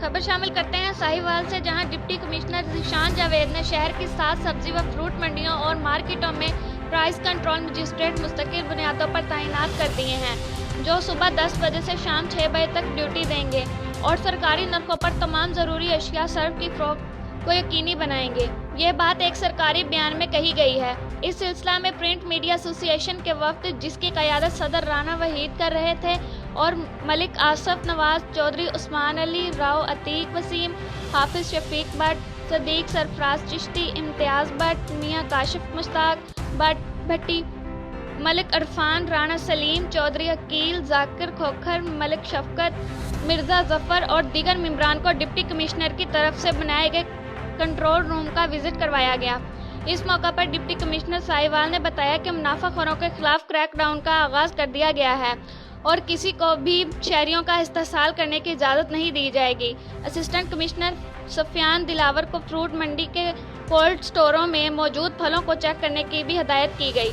खबर शामिल करते हैं साहिवाल से, जहां डिप्टी कमिश्नर ज़ीशान जावेद ने शहर की 7 सब्जी व फ्रूट मंडियों और मार्केटों में प्राइस कंट्रोल मजिस्ट्रेट मुस्तकिल बुनियादों पर तैनात कर दिए हैं, जो सुबह 10 बजे से शाम 6 बजे तक ड्यूटी देंगे और सरकारी नरखों पर तमाम ज़रूरी अशिया सर्व की फ़रोख्त को यकीनी बनाएंगे। ये बात एक सरकारी बयान में कही गई है। इस सिलसिला में प्रिंट मीडिया एसोसिएशन के वफ्द, जिसकी क़यादत सदर राना वहीद कर रहे थे, और मलिक आसफ नवाज चौधरी, उस्मान अली, राव अतीक वसीम, हाफिज शफीक भट्ट, सदीक सरफराज चिश्ती, इम्तियाज़ भट्ट, मियाँ काशिफ मुश्ताक भट्टी, मलिक अरफान, राणा सलीम, चौधरी अकील, जाकिर खोखर, मलिक शफकत, मिर्ज़ा जफ़र और दीगर मेंबरान को डिप्टी कमिश्नर की तरफ से बनाए गए कंट्रोल रूम का विजिट करवाया गया। इस मौका पर डिप्टी कमिश्नर साहिवाल ने बताया कि मुनाफाखोरों के खिलाफ क्रैकडाउन का आगाज़ कर दिया गया है और किसी को भी शहरियों का इस्तेहसाल करने की इजाज़त नहीं दी जाएगी। असिस्टेंट कमिश्नर सफियान दिलावर को फ्रूट मंडी के कोल्ड स्टोरों में मौजूद फलों को चेक करने की भी हिदायत की गई।